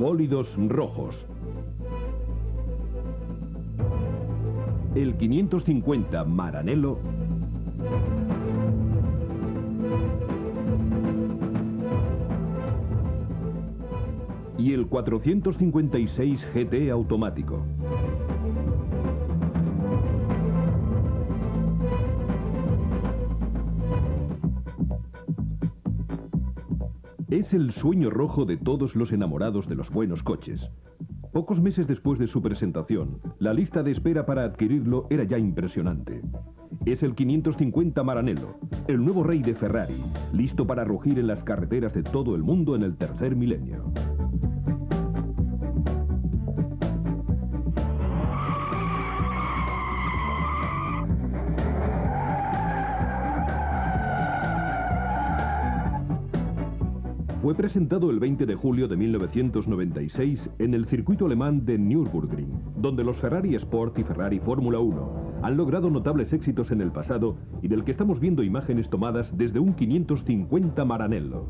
Bólidos rojos. El 550 Maranello y el 456 GT automático. Es el sueño rojo de todos los enamorados de los buenos coches. Pocos meses después de su presentación, la lista de espera para adquirirlo era ya impresionante. Es el 550 Maranello, el nuevo rey de Ferrari, listo para rugir en las carreteras de todo el mundo en el tercer milenio. Fue presentado el 20 de julio de 1996 en el circuito alemán de Nürburgring, donde los Ferrari Sport y Ferrari Fórmula 1 han logrado notables éxitos en el pasado y del que estamos viendo imágenes tomadas desde un 550 Maranello.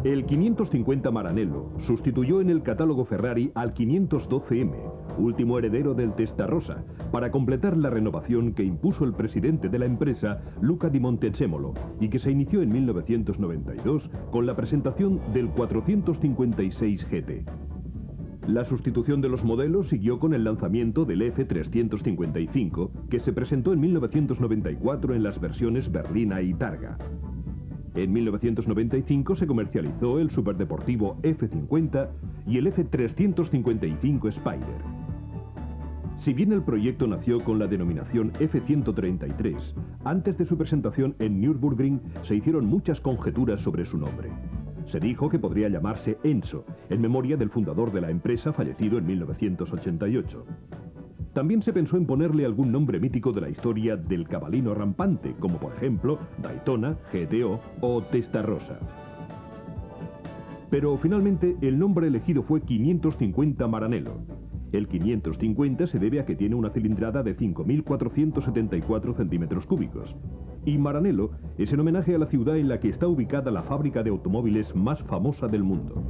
El 550 Maranello sustituyó en el catálogo Ferrari al 512M, último heredero del Testarossa, para completar la renovación que impuso el presidente de la empresa, Luca di Montezemolo, y que se inició en 1992 con la presentación del 456 GT. La sustitución de los modelos siguió con el lanzamiento del F355, que se presentó en 1994 en las versiones berlina y targa. En 1995 se comercializó el superdeportivo F50 y el F355 Spider. Si bien el proyecto nació con la denominación F133, antes de su presentación en Nürburgring se hicieron muchas conjeturas sobre su nombre. Se dijo que podría llamarse Enzo, en memoria del fundador de la empresa fallecido en 1988. También se pensó en ponerle algún nombre mítico de la historia del cabalino rampante, como por ejemplo Daytona, GTO o Testarossa. Pero finalmente el nombre elegido fue 550 Maranello. El 550 se debe a que tiene una cilindrada de 5.474 centímetros cúbicos. Y Maranello es en homenaje a la ciudad en la que está ubicada la fábrica de automóviles más famosa del mundo.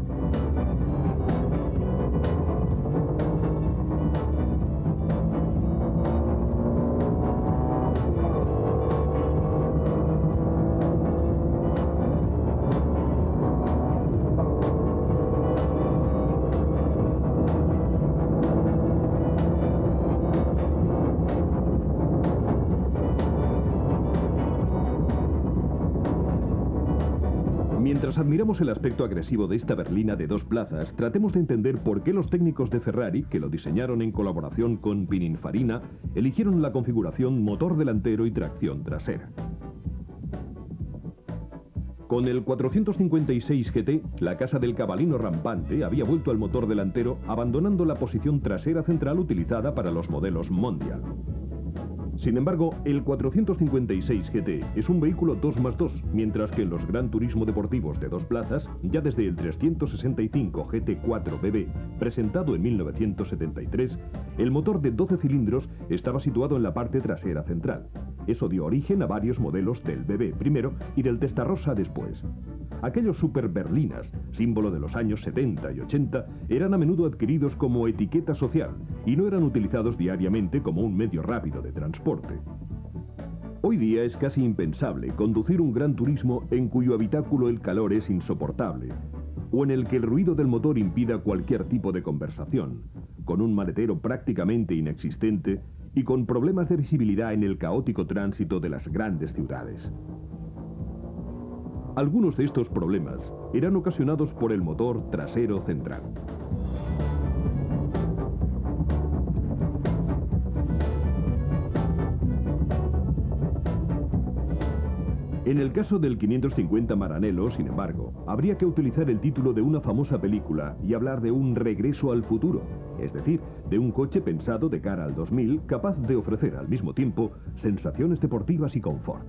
Mientras admiramos el aspecto agresivo de esta berlina de dos plazas, tratemos de entender por qué los técnicos de Ferrari, que lo diseñaron en colaboración con Pininfarina, eligieron la configuración motor delantero y tracción trasera. Con el 456 GT, la casa del cabalino rampante había vuelto al motor delantero, abandonando la posición trasera central utilizada para los modelos Mondial. Sin embargo, el 456 GT es un vehículo 2+2, mientras que en los Gran Turismo deportivos de dos plazas, ya desde el 365 GT4 BB, presentado en 1973, el motor de 12 cilindros estaba situado en la parte trasera central. Eso dio origen a varios modelos del BB primero y del Testarossa después. Aquellos super berlinas, símbolo de los años 70 y 80, eran a menudo adquiridos como etiqueta social y no eran utilizados diariamente como un medio rápido de transporte. Hoy día es casi impensable conducir un Gran Turismo en cuyo habitáculo el calor es insoportable, o en el que el ruido del motor impida cualquier tipo de conversación, con un maletero prácticamente inexistente y con problemas de visibilidad en el caótico tránsito de las grandes ciudades. Algunos de estos problemas eran ocasionados por el motor trasero central. En el caso del 550 Maranello, sin embargo, habría que utilizar el título de una famosa película y hablar de un regreso al futuro, es decir, de un coche pensado de cara al 2000, capaz de ofrecer al mismo tiempo sensaciones deportivas y confort.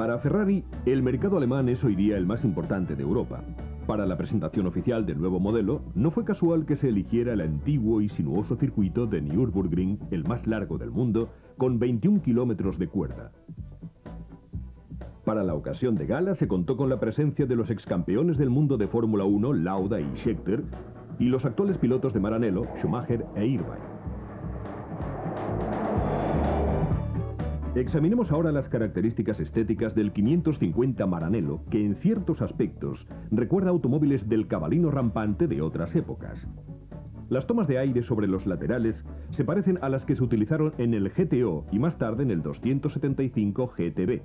Para Ferrari, el mercado alemán es hoy día el más importante de Europa. Para la presentación oficial del nuevo modelo, no fue casual que se eligiera el antiguo y sinuoso circuito de Nürburgring, el más largo del mundo, con 21 kilómetros de cuerda. Para la ocasión de gala se contó con la presencia de los excampeones del mundo de Fórmula 1, Lauda y Scheckter, y los actuales pilotos de Maranello, Schumacher e Irvine. Examinemos ahora las características estéticas del 550 Maranello, que en ciertos aspectos recuerda automóviles del cabalino rampante de otras épocas. Las tomas de aire sobre los laterales se parecen a las que se utilizaron en el GTO y más tarde en el 275 GTB.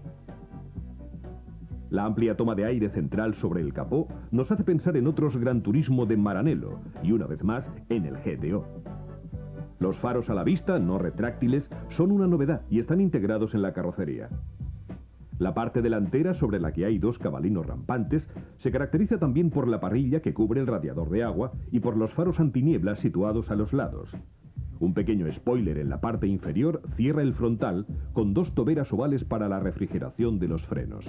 La amplia toma de aire central sobre el capó nos hace pensar en otros Gran Turismo de Maranello y una vez más en el GTO. Los faros a la vista, no retráctiles, son una novedad y están integrados en la carrocería. La parte delantera, sobre la que hay dos cabalinos rampantes, se caracteriza también por la parrilla que cubre el radiador de agua y por los faros antinieblas situados a los lados. Un pequeño spoiler en la parte inferior cierra el frontal con dos toberas ovales para la refrigeración de los frenos.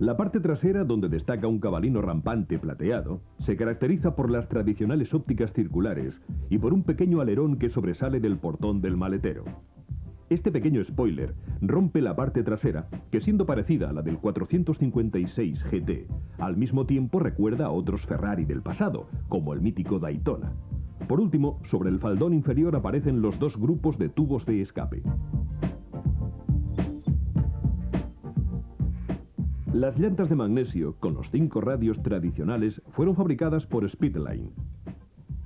La parte trasera, donde destaca un cabalino rampante plateado, se caracteriza por las tradicionales ópticas circulares y por un pequeño alerón que sobresale del portón del maletero. Este pequeño spoiler rompe la parte trasera, que siendo parecida a la del 456 GT, al mismo tiempo recuerda a otros Ferrari del pasado, como el mítico Daytona. Por último, sobre el faldón inferior aparecen los dos grupos de tubos de escape. Las llantas de magnesio, con los 5 radios tradicionales, fueron fabricadas por Speedline.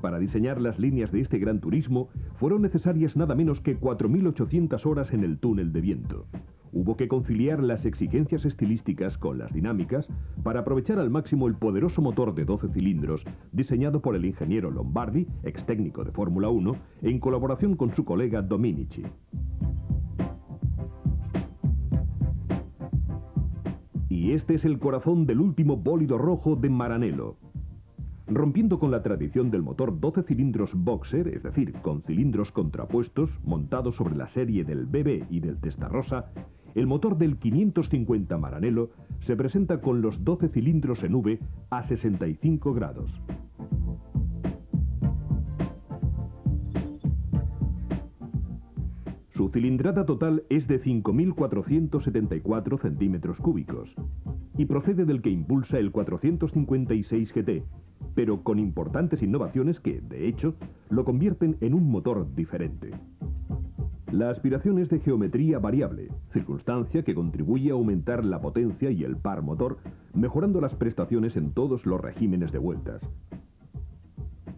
Para diseñar las líneas de este Gran Turismo, fueron necesarias nada menos que 4.800 horas en el túnel de viento. Hubo que conciliar las exigencias estilísticas con las dinámicas para aprovechar al máximo el poderoso motor de 12 cilindros, diseñado por el ingeniero Lombardi, ex técnico de Fórmula 1, en colaboración con su colega Dominici. Y este es el corazón del último bólido rojo de Maranello. Rompiendo con la tradición del motor 12 cilindros boxer, es decir, con cilindros contrapuestos, montados sobre la serie del BB y del Testarossa, el motor del 550 Maranello se presenta con los 12 cilindros en V a 65 grados. Su cilindrada total es de 5.474 centímetros cúbicos y procede del que impulsa el 456 GT, pero con importantes innovaciones que, de hecho, lo convierten en un motor diferente. La aspiración es de geometría variable, circunstancia que contribuye a aumentar la potencia y el par motor, mejorando las prestaciones en todos los regímenes de vueltas.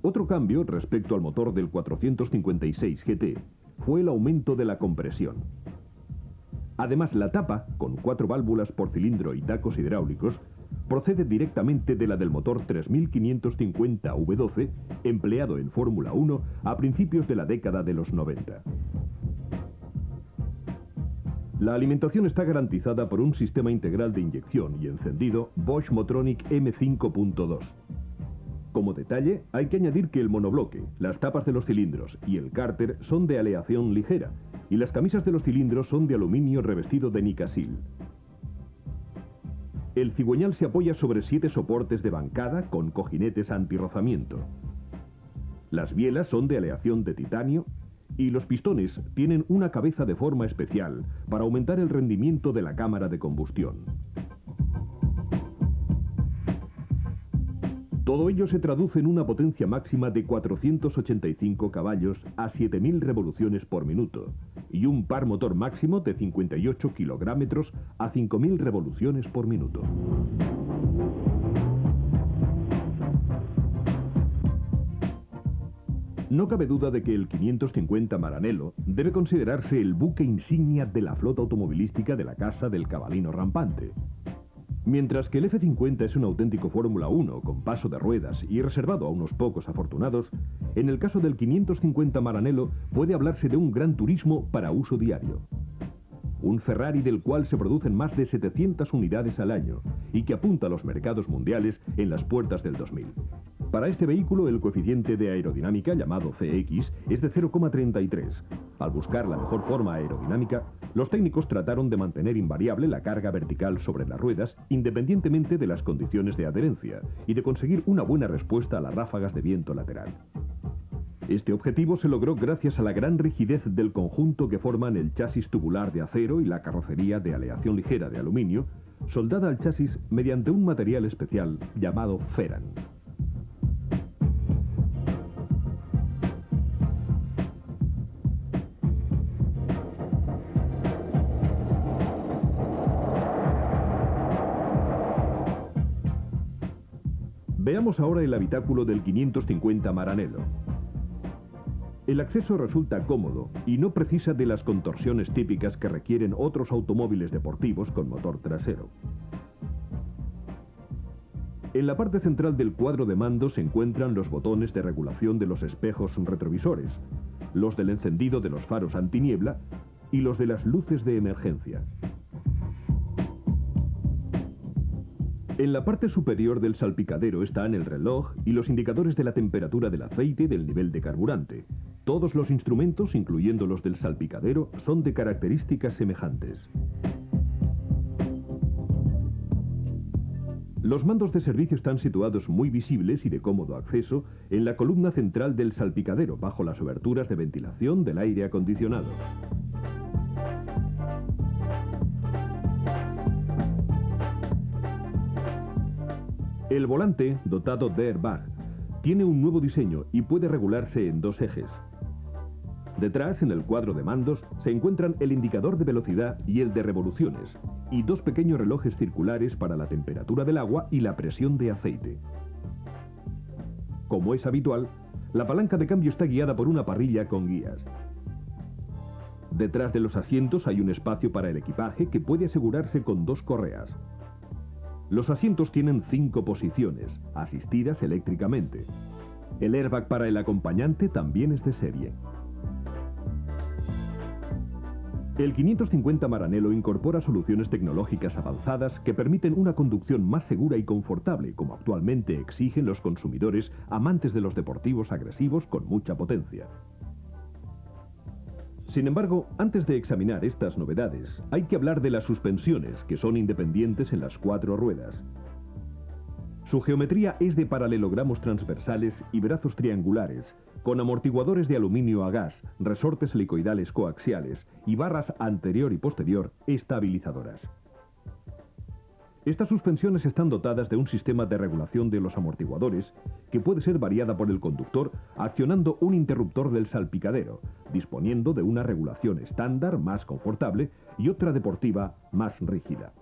Otro cambio respecto al motor del 456 GT fue el aumento de la compresión. Además, la tapa, con 4 válvulas por cilindro y tacos hidráulicos, procede directamente de la del motor 3550 V12, empleado en Fórmula 1 a principios de la década de los 90. La alimentación está garantizada por un sistema integral de inyección y encendido Bosch Motronic M5.2. Como detalle, hay que añadir que el monobloque, las tapas de los cilindros y el cárter son de aleación ligera, y las camisas de los cilindros son de aluminio revestido de Nicasil. El cigüeñal se apoya sobre 7 soportes de bancada con cojinetes antirrozamiento. Las bielas son de aleación de titanio y los pistones tienen una cabeza de forma especial para aumentar el rendimiento de la cámara de combustión. Todo ello se traduce en una potencia máxima de 485 caballos a 7.000 revoluciones por minuto y un par motor máximo de 58 kilográmetros a 5.000 revoluciones por minuto. No cabe duda de que el 550 Maranello debe considerarse el buque insignia de la flota automovilística de la casa del cabalino rampante. Mientras que el F50 es un auténtico Fórmula 1 con paso de ruedas y reservado a unos pocos afortunados, en el caso del 550 Maranello puede hablarse de un gran turismo para uso diario. Un Ferrari del cual se producen más de 700 unidades al año y que apunta a los mercados mundiales en las puertas del 2000. Para este vehículo, el coeficiente de aerodinámica, llamado CX, es de 0,33. Al buscar la mejor forma aerodinámica, los técnicos trataron de mantener invariable la carga vertical sobre las ruedas, independientemente de las condiciones de adherencia, y de conseguir una buena respuesta a las ráfagas de viento lateral. Este objetivo se logró gracias a la gran rigidez del conjunto que forman el chasis tubular de acero y la carrocería de aleación ligera de aluminio, soldada al chasis mediante un material especial llamado Feran. Veamos ahora el habitáculo del 550 Maranello. El acceso resulta cómodo y no precisa de las contorsiones típicas que requieren otros automóviles deportivos con motor trasero. En la parte central del cuadro de mando se encuentran los botones de regulación de los espejos retrovisores, los del encendido de los faros antiniebla y los de las luces de emergencia. En la parte superior del salpicadero están el reloj y los indicadores de la temperatura del aceite y del nivel de carburante. Todos los instrumentos, incluyendo los del salpicadero, son de características semejantes. Los mandos de servicio están situados muy visibles y de cómodo acceso en la columna central del salpicadero, bajo las oberturas de ventilación del aire acondicionado. El volante, dotado de airbag, tiene un nuevo diseño y puede regularse en dos ejes. Detrás, en el cuadro de mandos, se encuentran el indicador de velocidad y el de revoluciones, y dos pequeños relojes circulares para la temperatura del agua y la presión de aceite. Como es habitual, la palanca de cambio está guiada por una parrilla con guías. Detrás de los asientos hay un espacio para el equipaje que puede asegurarse con dos correas. Los asientos tienen 5 posiciones, asistidas eléctricamente. El airbag para el acompañante también es de serie. El 550 Maranello incorpora soluciones tecnológicas avanzadas que permiten una conducción más segura y confortable, como actualmente exigen los consumidores amantes de los deportivos agresivos con mucha potencia. Sin embargo, antes de examinar estas novedades, hay que hablar de las suspensiones, que son independientes en las 4 ruedas. Su geometría es de paralelogramos transversales y brazos triangulares, con amortiguadores de aluminio a gas, resortes helicoidales coaxiales y barras anterior y posterior estabilizadoras. Estas suspensiones están dotadas de un sistema de regulación de los amortiguadores que puede ser variada por el conductor accionando un interruptor del salpicadero, disponiendo de una regulación estándar más confortable y otra deportiva más rígida.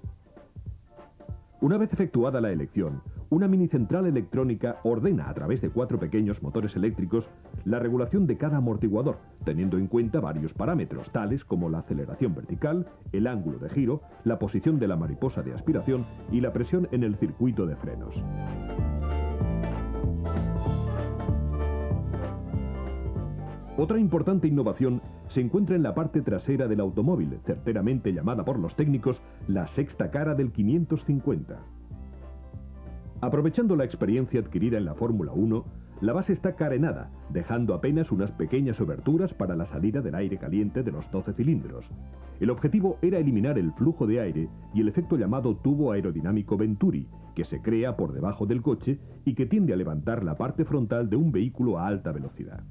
Una vez efectuada la elección, una minicentral electrónica ordena a través de 4 pequeños motores eléctricos la regulación de cada amortiguador, teniendo en cuenta varios parámetros, tales como la aceleración vertical, el ángulo de giro, la posición de la mariposa de aspiración y la presión en el circuito de frenos. Otra importante innovación se encuentra en la parte trasera del automóvil, certeramente llamada por los técnicos la sexta cara del 550. Aprovechando la experiencia adquirida en la Fórmula 1, la base está carenada, dejando apenas unas pequeñas oberturas para la salida del aire caliente de los 12 cilindros. El objetivo era eliminar el flujo de aire y el efecto llamado tubo aerodinámico Venturi, que se crea por debajo del coche y que tiende a levantar la parte frontal de un vehículo a alta velocidad.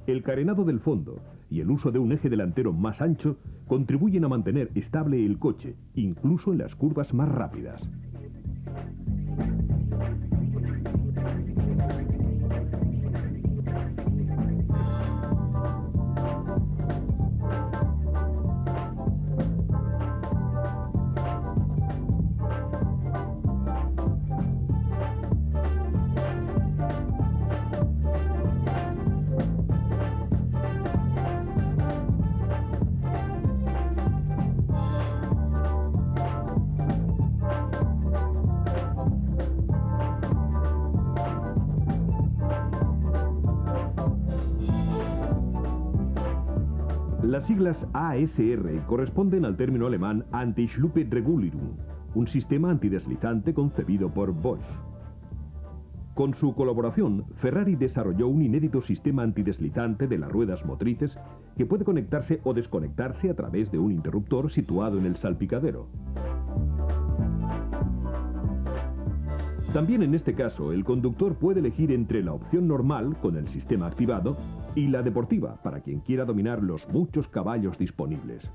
El carenado del fondo y el uso de un eje delantero más ancho contribuyen a mantener estable el coche, incluso en las curvas más rápidas. Las siglas ASR corresponden al término alemán Anti-Schluppe-Regulierung, un sistema antideslizante concebido por Bosch. Con su colaboración, Ferrari desarrolló un inédito sistema antideslizante de las ruedas motrices que puede conectarse o desconectarse a través de un interruptor situado en el salpicadero. También en este caso, el conductor puede elegir entre la opción normal, con el sistema activado, y la deportiva, para quien quiera dominar los muchos caballos disponibles.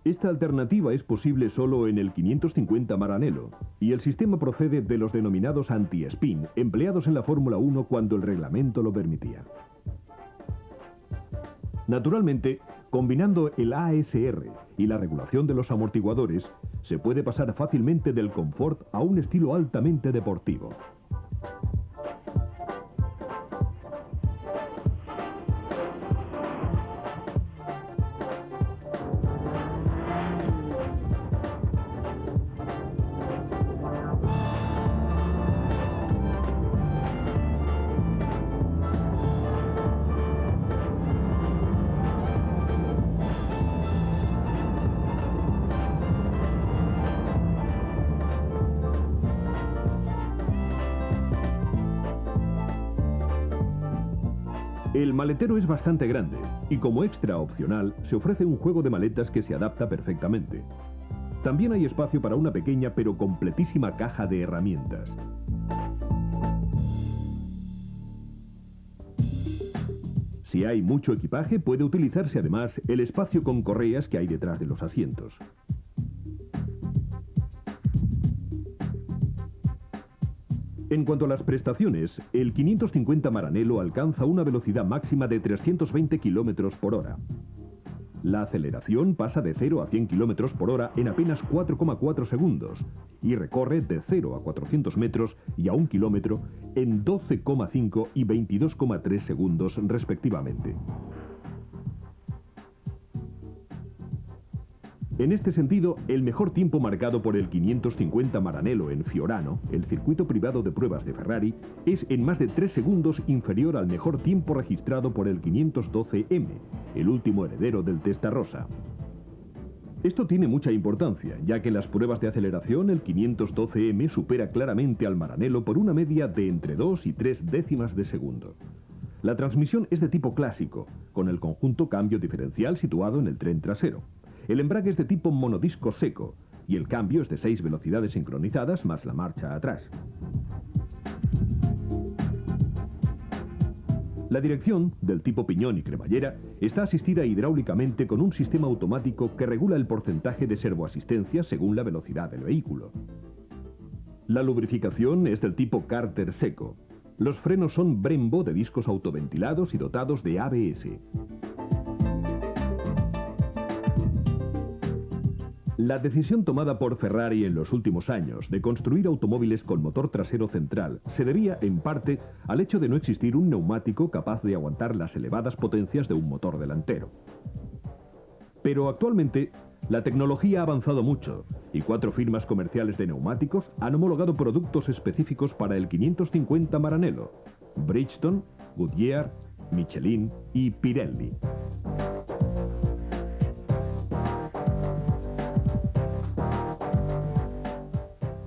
Esta alternativa es posible solo en el 550 Maranello, y el sistema procede de los denominados anti-spin, empleados en la Fórmula 1 cuando el reglamento lo permitía. Naturalmente, combinando el ASR y la regulación de los amortiguadores, se puede pasar fácilmente del confort a un estilo altamente deportivo. El maletero es bastante grande y como extra opcional se ofrece un juego de maletas que se adapta perfectamente. También hay espacio para una pequeña pero completísima caja de herramientas. Si hay mucho equipaje, puede utilizarse además el espacio con correas que hay detrás de los asientos. En cuanto a las prestaciones, el 550 Maranello alcanza una velocidad máxima de 320 km por hora. La aceleración pasa de 0 a 100 km por hora en apenas 4,4 segundos y recorre de 0 a 400 metros y a 1 kilómetro en 12,5 y 22,3 segundos respectivamente. En este sentido, el mejor tiempo marcado por el 550 Maranello en Fiorano, el circuito privado de pruebas de Ferrari, es en más de 3 segundos inferior al mejor tiempo registrado por el 512M, el último heredero del Testarossa. Esto tiene mucha importancia, ya que en las pruebas de aceleración el 512M supera claramente al Maranello por una media de entre 2 y 3 décimas de segundo. La transmisión es de tipo clásico, con el conjunto cambio diferencial situado en el tren trasero. El embrague es de tipo monodisco seco y el cambio es de 6 velocidades sincronizadas más la marcha atrás. La dirección, del tipo piñón y cremallera, está asistida hidráulicamente con un sistema automático que regula el porcentaje de servoasistencia según la velocidad del vehículo. La lubrificación es del tipo cárter seco. Los frenos son Brembo de discos autoventilados y dotados de ABS. La decisión tomada por Ferrari en los últimos años de construir automóviles con motor trasero central se debía, en parte, al hecho de no existir un neumático capaz de aguantar las elevadas potencias de un motor delantero. Pero actualmente, la tecnología ha avanzado mucho y 4 firmas comerciales de neumáticos han homologado productos específicos para el 550 Maranello: Bridgestone, Goodyear, Michelin y Pirelli.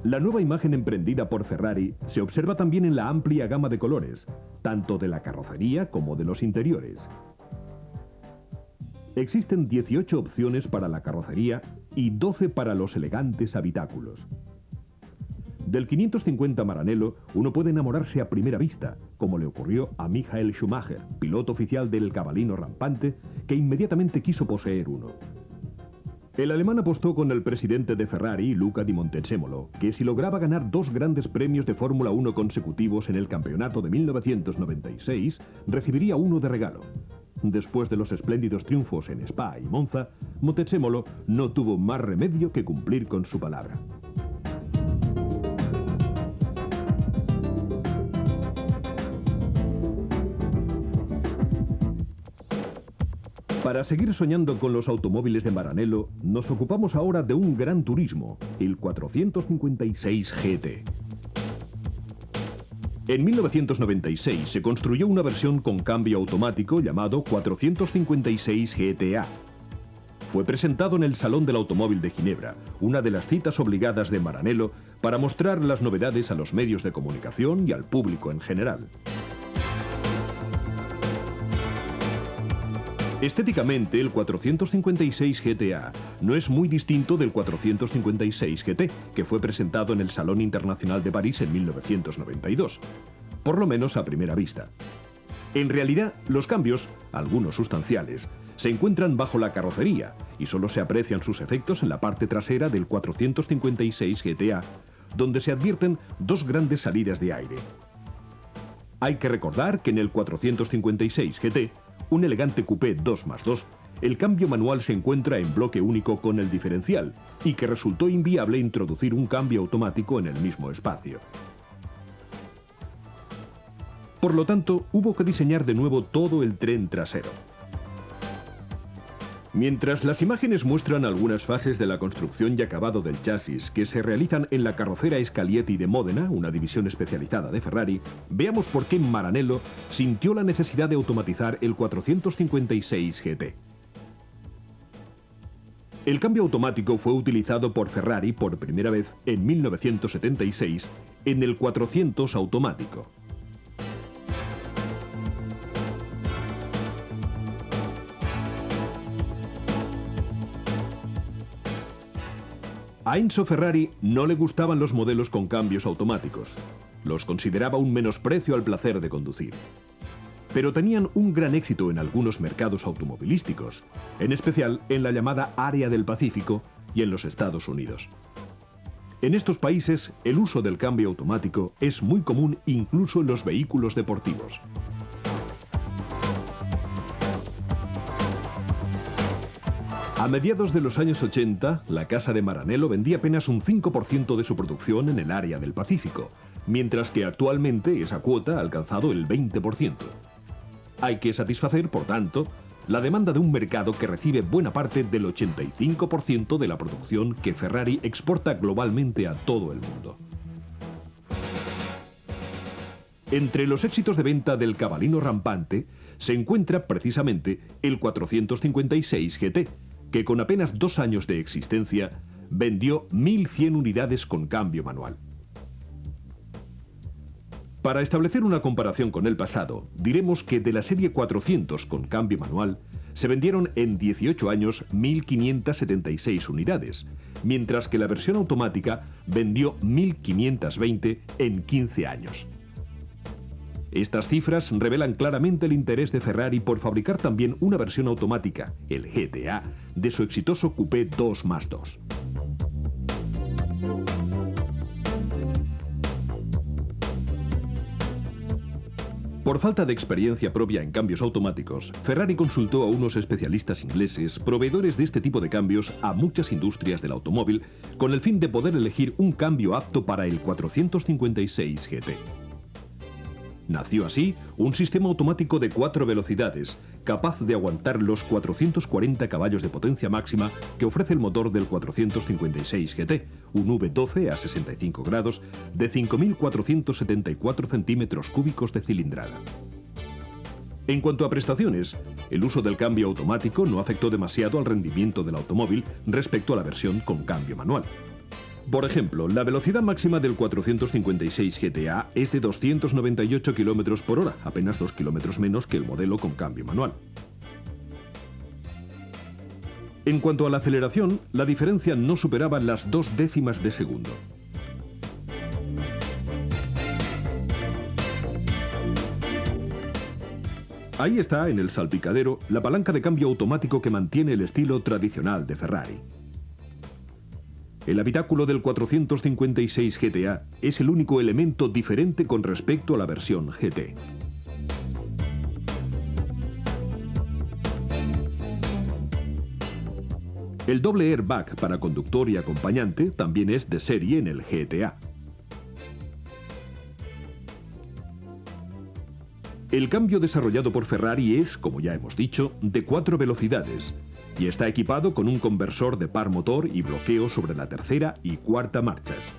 La nueva imagen emprendida por Ferrari se observa también en la amplia gama de colores, tanto de la carrocería como de los interiores. Existen 18 opciones para la carrocería y 12 para los elegantes habitáculos. Del 550 Maranello uno puede enamorarse a primera vista, como le ocurrió a Michael Schumacher, piloto oficial del cabalino rampante, que inmediatamente quiso poseer uno. El alemán apostó con el presidente de Ferrari, Luca di Montezemolo, que si lograba ganar 2 grandes premios de Fórmula 1 consecutivos en el campeonato de 1996, recibiría uno de regalo. Después de los espléndidos triunfos en Spa y Monza, Montezemolo no tuvo más remedio que cumplir con su palabra. Para seguir soñando con los automóviles de Maranello, nos ocupamos ahora de un gran turismo, el 456 GT. En 1996 se construyó una versión con cambio automático llamado 456 GTA. fue presentado en el Salón del Automóvil de Ginebra, una de las citas obligadas de Maranello para mostrar las novedades a los medios de comunicación y al público en general. Estéticamente, el 456 GT-A no es muy distinto del 456 GT, que fue presentado en el Salón Internacional de París en 1992, por lo menos a primera vista. En realidad, los cambios, algunos sustanciales, se encuentran bajo la carrocería y solo se aprecian sus efectos en la parte trasera del 456 GT-A, donde se advierten dos grandes salidas de aire. Hay que recordar que en el 456 GT, un elegante coupé 2+2, el cambio manual se encuentra en bloque único con el diferencial y que resultó inviable introducir un cambio automático en el mismo espacio. Por lo tanto, hubo que diseñar de nuevo todo el tren trasero. Mientras las imágenes muestran algunas fases de la construcción y acabado del chasis que se realizan en la carrocera Scaglietti de Módena, una división especializada de Ferrari, veamos por qué Maranello sintió la necesidad de automatizar el 456 GT. El cambio automático fue utilizado por Ferrari por primera vez en 1976 en el 400 automático. A Enzo Ferrari no le gustaban los modelos con cambios automáticos. Los consideraba un menosprecio al placer de conducir. Pero tenían un gran éxito en algunos mercados automovilísticos, en especial en la llamada Área del Pacífico y en los Estados Unidos. En estos países, el uso del cambio automático es muy común incluso en los vehículos deportivos. A mediados de los años 80, la casa de Maranello vendía apenas un 5% de su producción en el área del Pacífico, mientras que actualmente esa cuota ha alcanzado el 20%. Hay que satisfacer, por tanto, la demanda de un mercado que recibe buena parte del 85% de la producción que Ferrari exporta globalmente a todo el mundo. Entre los éxitos de venta del cabalino rampante se encuentra precisamente el 456 GT, que con apenas 2 años de existencia vendió 1.100 unidades con cambio manual. Para establecer una comparación con el pasado, diremos que de la serie 400 con cambio manual se vendieron en 18 años 1.576 unidades, mientras que la versión automática vendió 1.520 en 15 años. Estas cifras revelan claramente el interés de Ferrari por fabricar también una versión automática, el GT-A, de su exitoso coupé 2+2. Por falta de experiencia propia en cambios automáticos, Ferrari consultó a unos especialistas ingleses, proveedores de este tipo de cambios a muchas industrias del automóvil, con el fin de poder elegir un cambio apto para el 456 GT. Nació así un sistema automático de 4 velocidades, capaz de aguantar los 440 caballos de potencia máxima que ofrece el motor del 456 GT, un V12 a 65 grados de 5.474 centímetros cúbicos de cilindrada. En cuanto a prestaciones, el uso del cambio automático no afectó demasiado al rendimiento del automóvil respecto a la versión con cambio manual. Por ejemplo, la velocidad máxima del 456 GT-A es de 298 km por hora, apenas 2 km menos que el modelo con cambio manual. En cuanto a la aceleración, la diferencia no superaba las 2 décimas de segundo. Ahí está, en el salpicadero, la palanca de cambio automático que mantiene el estilo tradicional de Ferrari. El habitáculo del 456 GT-A es el único elemento diferente con respecto a la versión GT. El doble airbag para conductor y acompañante también es de serie en el GT-A. El cambio desarrollado por Ferrari es, como ya hemos dicho, de 4 velocidades y está equipado con un conversor de par motor y bloqueo sobre la tercera y cuarta marchas.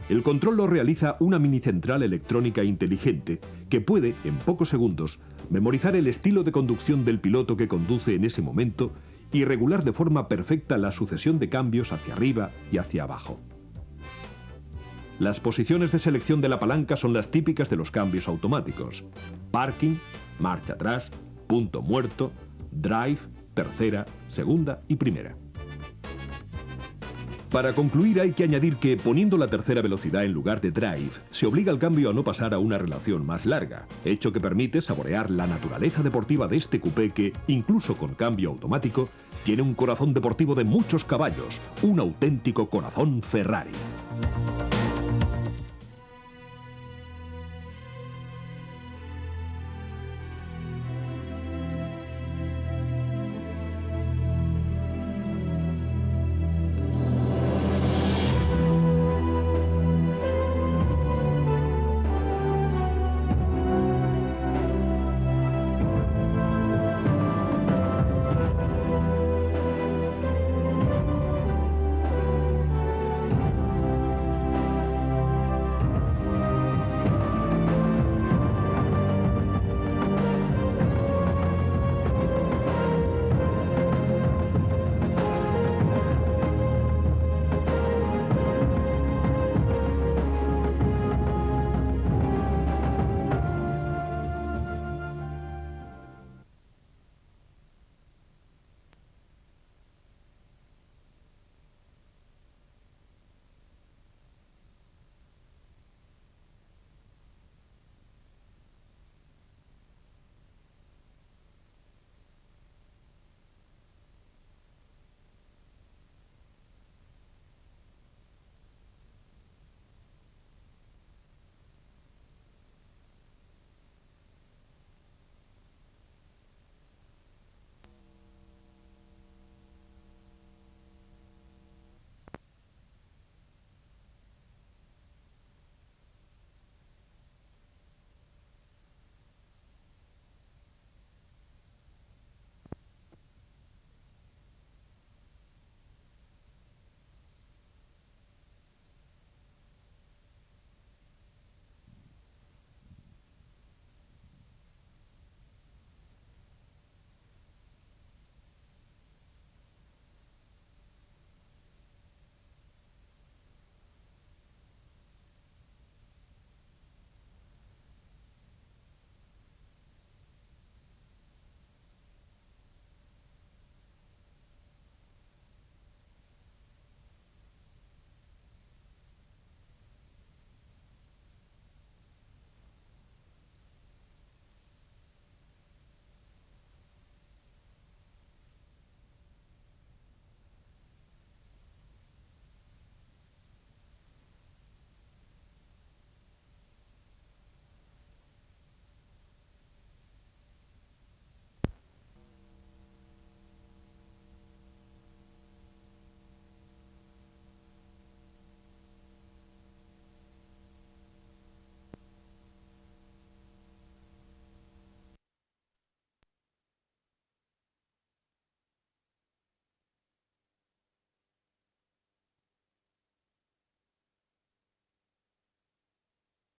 El control lo realiza una mini central electrónica inteligente que puede, en pocos segundos, memorizar el estilo de conducción del piloto que conduce en ese momento y regular de forma perfecta la sucesión de cambios hacia arriba y hacia abajo. Las posiciones de selección de la palanca son las típicas de los cambios automáticos: parking, marcha atrás, punto muerto, drive, tercera, segunda y primera. Para concluir, hay que añadir que, poniendo la tercera velocidad en lugar de drive, se obliga al cambio a no pasar a una relación más larga, hecho que permite saborear la naturaleza deportiva de este coupé que, incluso con cambio automático, tiene un corazón deportivo de muchos caballos, un auténtico corazón Ferrari.